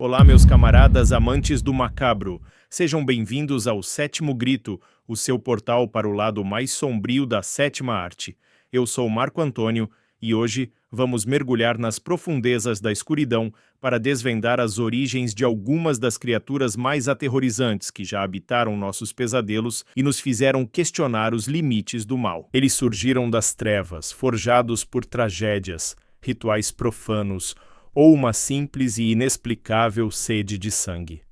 Olá, meus camaradas amantes do macabro. Sejam bem-vindos ao Sétimo Grito, o seu portal para o lado mais sombrio da sétima arte. Eu sou Marco Antônio e hoje vamos mergulhar nas profundezas da escuridão para desvendar as origens de algumas das criaturas mais aterrorizantes que já habitaram nossos pesadelos e nos fizeram questionar os limites do mal. Eles surgiram das trevas, forjados por tragédias, rituais profanos, ou uma simples e inexplicável sede de sangue.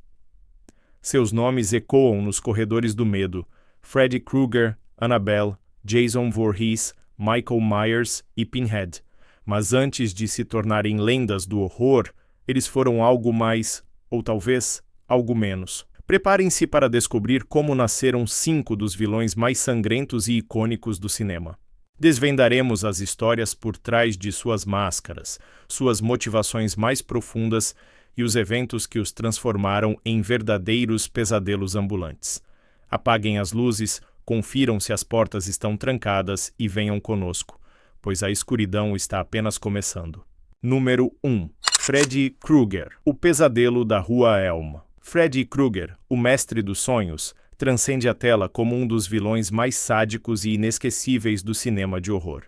Seus nomes ecoam nos corredores do medo: Freddy Krueger, Annabelle, Jason Voorhees, Michael Myers e Pinhead. Mas antes de se tornarem lendas do horror, eles foram algo mais, ou talvez, algo menos. Preparem-se para descobrir como nasceram 5 dos vilões mais sangrentos e icônicos do cinema. Desvendaremos as histórias por trás de suas máscaras, suas motivações mais profundas e os eventos que os transformaram em verdadeiros pesadelos ambulantes. Apaguem as luzes, confiram se as portas estão trancadas e venham conosco, pois a escuridão está apenas começando. Número 1. Freddy Krueger, o pesadelo da Rua Elm. Freddy Krueger, o mestre dos sonhos, transcende a tela como um dos vilões mais sádicos e inesquecíveis do cinema de horror.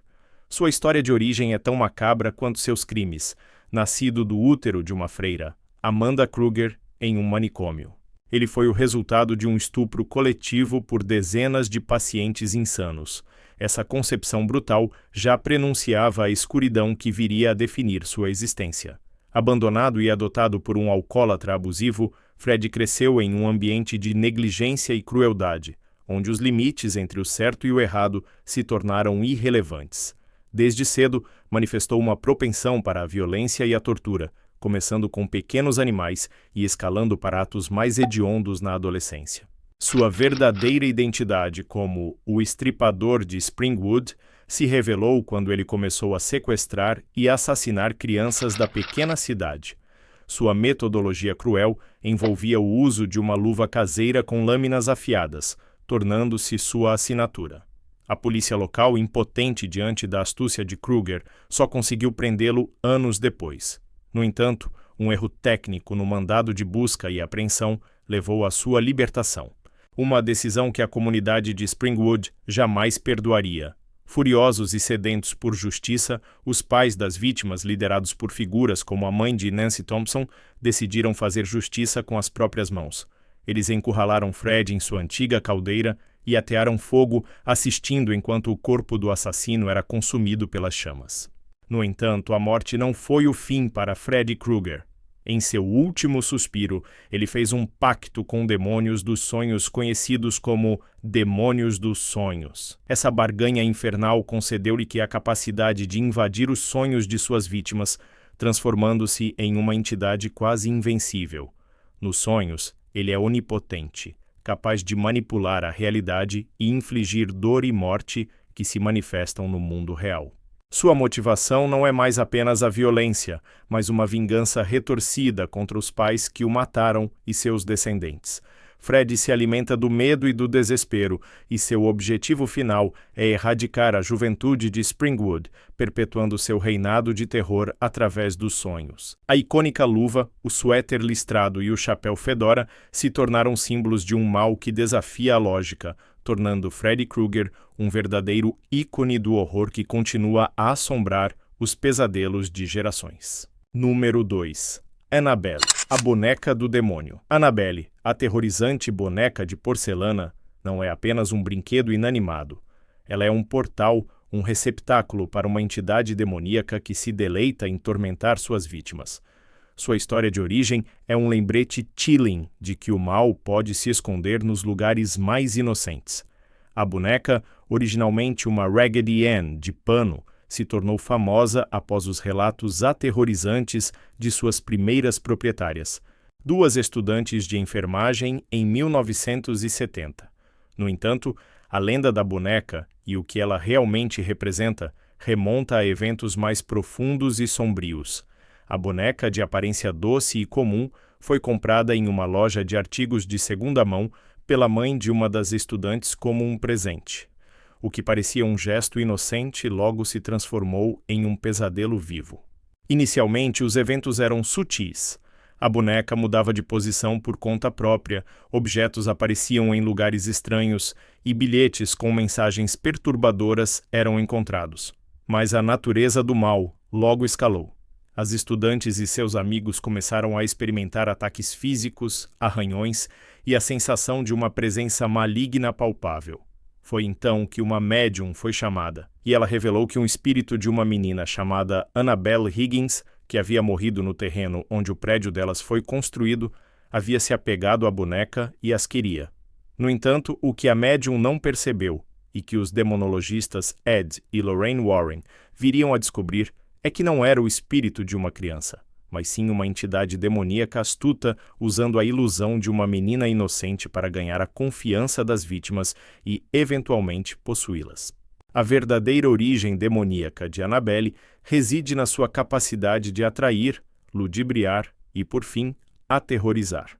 Sua história de origem é tão macabra quanto seus crimes, nascido do útero de uma freira, Amanda Krueger, em um manicômio. Ele foi o resultado de um estupro coletivo por dezenas de pacientes insanos. Essa concepção brutal já prenunciava a escuridão que viria a definir sua existência. Abandonado e adotado por um alcoólatra abusivo, Freddy cresceu em um ambiente de negligência e crueldade, onde os limites entre o certo e o errado se tornaram irrelevantes. Desde cedo, manifestou uma propensão para a violência e a tortura, começando com pequenos animais e escalando para atos mais hediondos na adolescência. Sua verdadeira identidade como o Estripador de Springwood se revelou quando ele começou a sequestrar e assassinar crianças da pequena cidade. Sua metodologia cruel envolvia o uso de uma luva caseira com lâminas afiadas, tornando-se sua assinatura. A polícia local, impotente diante da astúcia de Krueger, só conseguiu prendê-lo anos depois. No entanto, um erro técnico no mandado de busca e apreensão levou à sua libertação. Uma decisão que a comunidade de Springwood jamais perdoaria. Furiosos e sedentos por justiça, os pais das vítimas, liderados por figuras como a mãe de Nancy Thompson, decidiram fazer justiça com as próprias mãos. Eles encurralaram Fred em sua antiga caldeira e atearam fogo, assistindo enquanto o corpo do assassino era consumido pelas chamas. No entanto, a morte não foi o fim para Freddy Krueger. Em seu último suspiro, ele fez um pacto com demônios dos sonhos conhecidos como Demônios dos Sonhos. Essa barganha infernal concedeu-lhe a capacidade de invadir os sonhos de suas vítimas, transformando-se em uma entidade quase invencível. Nos sonhos, ele é onipotente, capaz de manipular a realidade e infligir dor e morte que se manifestam no mundo real. Sua motivação não é mais apenas a violência, mas uma vingança retorcida contra os pais que o mataram e seus descendentes. Freddy se alimenta do medo e do desespero, e seu objetivo final é erradicar a juventude de Springwood, perpetuando seu reinado de terror através dos sonhos. A icônica luva, o suéter listrado e o chapéu fedora se tornaram símbolos de um mal que desafia a lógica, tornando Freddy Krueger um verdadeiro ícone do horror que continua a assombrar os pesadelos de gerações. Número 2. Annabelle, a boneca do demônio. Annabelle, a aterrorizante boneca de porcelana, não é apenas um brinquedo inanimado. Ela é um portal, um receptáculo para uma entidade demoníaca que se deleita em tormentar suas vítimas. Sua história de origem é um lembrete chilling de que o mal pode se esconder nos lugares mais inocentes. A boneca, originalmente uma Raggedy Ann de pano, se tornou famosa após os relatos aterrorizantes de suas primeiras proprietárias, 2 estudantes de enfermagem em 1970. No entanto, a lenda da boneca e o que ela realmente representa remonta a eventos mais profundos e sombrios. A boneca, de aparência doce e comum, foi comprada em uma loja de artigos de segunda mão pela mãe de uma das estudantes como um presente. O que parecia um gesto inocente logo se transformou em um pesadelo vivo. Inicialmente, os eventos eram sutis. A boneca mudava de posição por conta própria, objetos apareciam em lugares estranhos e bilhetes com mensagens perturbadoras eram encontrados. Mas a natureza do mal logo escalou. As estudantes e seus amigos começaram a experimentar ataques físicos, arranhões e a sensação de uma presença maligna palpável. Foi então que uma médium foi chamada, e ela revelou que um espírito de uma menina chamada Annabelle Higgins, que havia morrido no terreno onde o prédio delas foi construído, havia se apegado à boneca e as queria. No entanto, o que a médium não percebeu, e que os demonologistas Ed e Lorraine Warren viriam a descobrir, é que não era o espírito de uma criança, mas sim uma entidade demoníaca astuta usando a ilusão de uma menina inocente para ganhar a confiança das vítimas e, eventualmente, possuí-las. A verdadeira origem demoníaca de Annabelle reside na sua capacidade de atrair, ludibriar e, por fim, aterrorizar.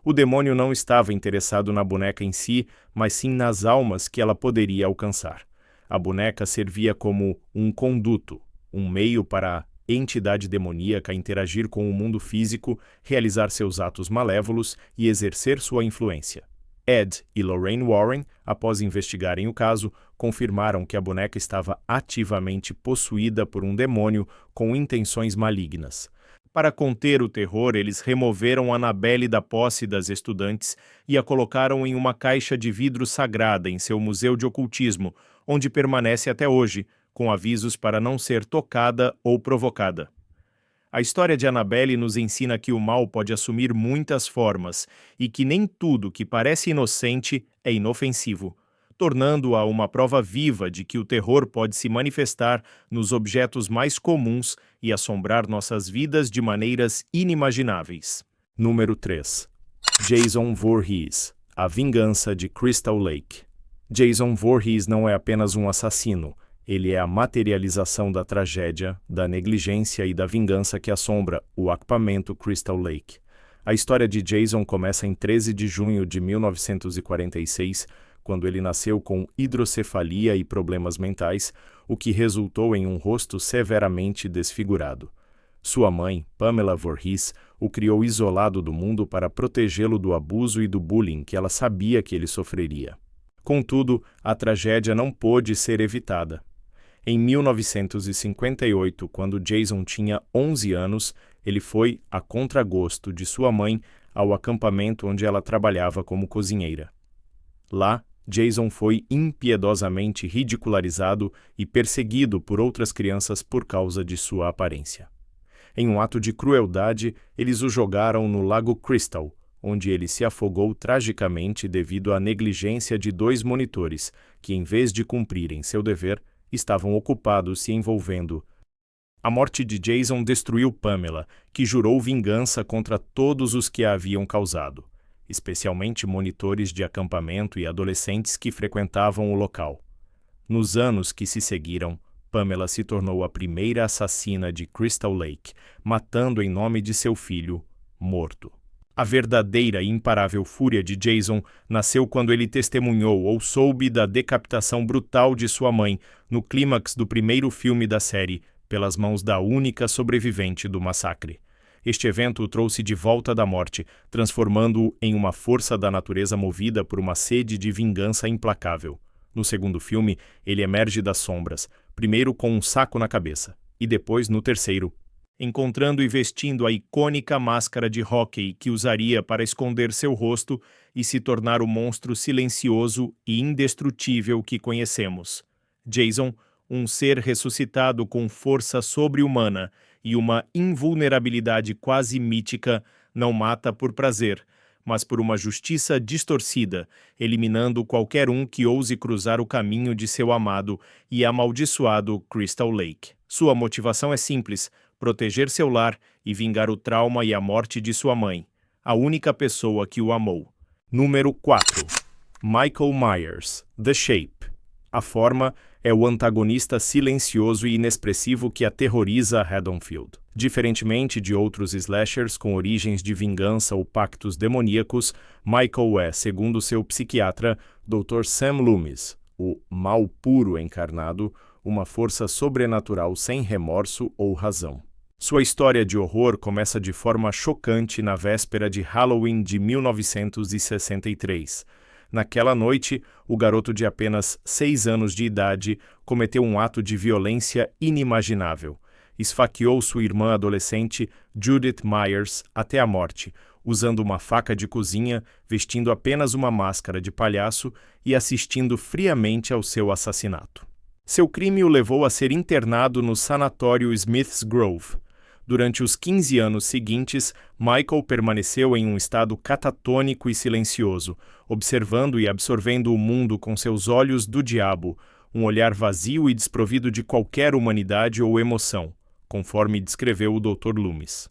O demônio não estava interessado na boneca em si, mas sim nas almas que ela poderia alcançar. A boneca servia como um conduto, um meio para a entidade demoníaca interagir com o mundo físico, realizar seus atos malévolos e exercer sua influência. Ed e Lorraine Warren, após investigarem o caso, confirmaram que a boneca estava ativamente possuída por um demônio com intenções malignas. Para conter o terror, eles removeram Annabelle da posse das estudantes e a colocaram em uma caixa de vidro sagrada em seu museu de ocultismo, onde permanece até hoje, com avisos para não ser tocada ou provocada. A história de Annabelle nos ensina que o mal pode assumir muitas formas e que nem tudo que parece inocente é inofensivo, tornando-a uma prova viva de que o terror pode se manifestar nos objetos mais comuns e assombrar nossas vidas de maneiras inimagináveis. Número 3. Jason Voorhees, A Vingança de Crystal Lake. Jason Voorhees não é apenas um assassino. Ele é a materialização da tragédia, da negligência e da vingança que assombra o acampamento Crystal Lake. A história de Jason começa em 13 de junho de 1946, quando ele nasceu com hidrocefalia e problemas mentais, o que resultou em um rosto severamente desfigurado. Sua mãe, Pamela Voorhees, o criou isolado do mundo para protegê-lo do abuso e do bullying que ela sabia que ele sofreria. Contudo, a tragédia não pôde ser evitada. Em 1958, quando Jason tinha 11 anos, ele foi, a contragosto de sua mãe, ao acampamento onde ela trabalhava como cozinheira. Lá, Jason foi impiedosamente ridicularizado e perseguido por outras crianças por causa de sua aparência. Em um ato de crueldade, eles o jogaram no Lago Crystal, onde ele se afogou tragicamente devido à negligência de 2 monitores, que, em vez de cumprirem seu dever, estavam ocupados se envolvendo. A morte de Jason destruiu Pamela, que jurou vingança contra todos os que a haviam causado, especialmente monitores de acampamento e adolescentes que frequentavam o local. Nos anos que se seguiram, Pamela se tornou a primeira assassina de Crystal Lake, matando em nome de seu filho, morto. A verdadeira e imparável fúria de Jason nasceu quando ele testemunhou ou soube da decapitação brutal de sua mãe no clímax do primeiro filme da série, pelas mãos da única sobrevivente do massacre. Este evento o trouxe de volta da morte, transformando-o em uma força da natureza movida por uma sede de vingança implacável. No segundo filme, ele emerge das sombras, primeiro com um saco na cabeça, e depois no terceiro, encontrando e vestindo a icônica máscara de hóquei que usaria para esconder seu rosto e se tornar o monstro silencioso e indestrutível que conhecemos. Jason, um ser ressuscitado com força sobre-humana e uma invulnerabilidade quase mítica, não mata por prazer, mas por uma justiça distorcida, eliminando qualquer um que ouse cruzar o caminho de seu amado e amaldiçoado Crystal Lake. Sua motivação é simples: proteger seu lar e vingar o trauma e a morte de sua mãe, a única pessoa que o amou. Número 4. Michael Myers, The Shape. A Forma é o antagonista silencioso e inexpressivo que aterroriza Haddonfield. Diferentemente de outros slashers com origens de vingança ou pactos demoníacos, Michael é, segundo seu psiquiatra, Dr. Sam Loomis, o mal puro encarnado, uma força sobrenatural sem remorso ou razão. Sua história de horror começa de forma chocante na véspera de Halloween de 1963. Naquela noite, o garoto de apenas 6 anos de idade cometeu um ato de violência inimaginável. Esfaqueou sua irmã adolescente, Judith Myers, até a morte, usando uma faca de cozinha, vestindo apenas uma máscara de palhaço e assistindo friamente ao seu assassinato. Seu crime o levou a ser internado no sanatório Smith's Grove. Durante os 15 anos seguintes, Michael permaneceu em um estado catatônico e silencioso, observando e absorvendo o mundo com seus olhos do diabo, um olhar vazio e desprovido de qualquer humanidade ou emoção, conforme descreveu o Dr. Loomis.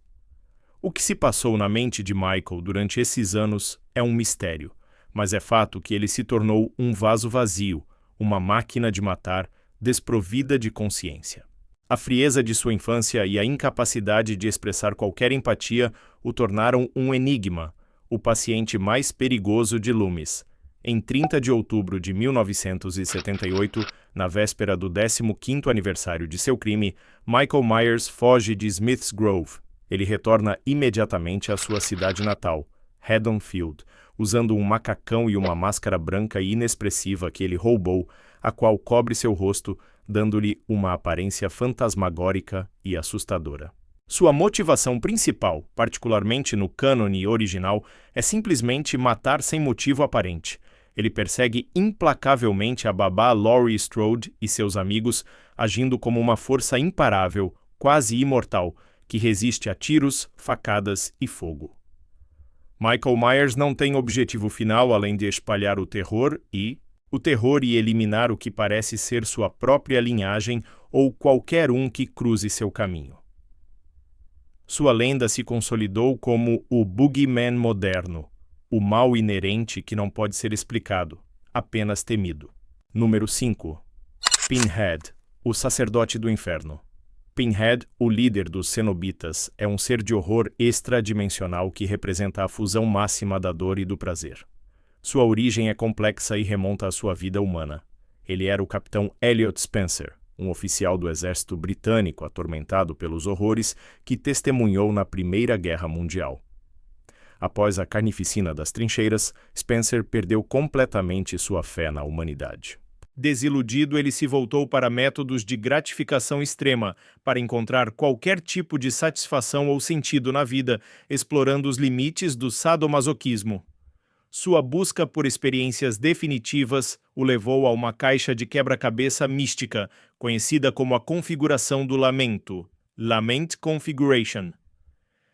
O que se passou na mente de Michael durante esses anos é um mistério, mas é fato que ele se tornou um vaso vazio, uma máquina de matar, desprovida de consciência. A frieza de sua infância e a incapacidade de expressar qualquer empatia o tornaram um enigma, o paciente mais perigoso de Loomis. Em 30 de outubro de 1978, na véspera do 15º aniversário de seu crime, Michael Myers foge de Smith's Grove. Ele retorna imediatamente à sua cidade natal, Haddonfield, usando um macacão e uma máscara branca e inexpressiva que ele roubou, a qual cobre seu rosto, dando-lhe uma aparência fantasmagórica e assustadora. Sua motivação principal, particularmente no cânone original, é simplesmente matar sem motivo aparente. Ele persegue implacavelmente a babá Laurie Strode e seus amigos, agindo como uma força imparável, quase imortal, que resiste a tiros, facadas e fogo. Michael Myers não tem objetivo final além de espalhar o terror e eliminar o que parece ser sua própria linhagem ou qualquer um que cruze seu caminho. Sua lenda se consolidou como o Boogeyman moderno, o mal inerente que não pode ser explicado, apenas temido. Número 5. Pinhead, o sacerdote do inferno. Pinhead, o líder dos cenobitas, é um ser de horror extradimensional que representa a fusão máxima da dor e do prazer. Sua origem é complexa e remonta à sua vida humana. Ele era o capitão Elliot Spencer, um oficial do exército britânico atormentado pelos horrores que testemunhou na Primeira Guerra Mundial. Após a carnificina das trincheiras, Spencer perdeu completamente sua fé na humanidade. Desiludido, ele se voltou para métodos de gratificação extrema, para encontrar qualquer tipo de satisfação ou sentido na vida, explorando os limites do sadomasoquismo. Sua busca por experiências definitivas o levou a uma caixa de quebra-cabeça mística, conhecida como a configuração do lamento, Lament Configuration.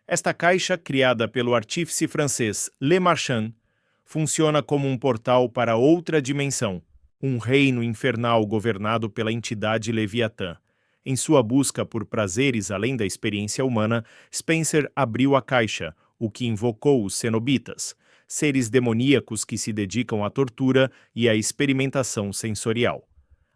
Esta caixa, criada pelo artífice francês Le Marchand, funciona como um portal para outra dimensão, um reino infernal governado pela entidade Leviatã. Em sua busca por prazeres além da experiência humana, Spencer abriu a caixa, o que invocou os cenobitas, seres demoníacos que se dedicam à tortura e à experimentação sensorial.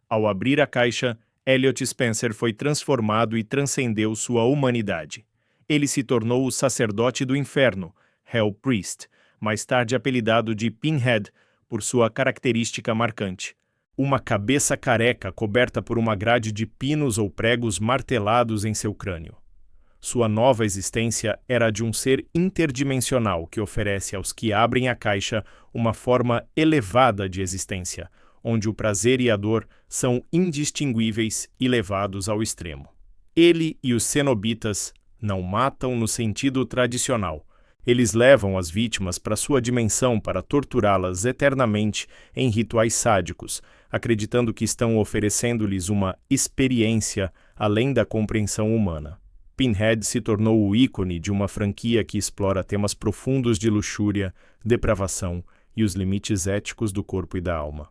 Ao abrir a caixa, Elliot Spencer foi transformado e transcendeu sua humanidade. Ele se tornou o sacerdote do inferno, Hell Priest, mais tarde apelidado de Pinhead, por sua característica marcante. Uma cabeça careca coberta por uma grade de pinos ou pregos martelados em seu crânio. Sua nova existência era a de um ser interdimensional que oferece aos que abrem a caixa uma forma elevada de existência, onde o prazer e a dor são indistinguíveis e levados ao extremo. Ele e os cenobitas não matam no sentido tradicional. Eles levam as vítimas para sua dimensão para torturá-las eternamente em rituais sádicos, acreditando que estão oferecendo-lhes uma experiência além da compreensão humana. Pinhead se tornou o ícone de uma franquia que explora temas profundos de luxúria, depravação e os limites éticos do corpo e da alma.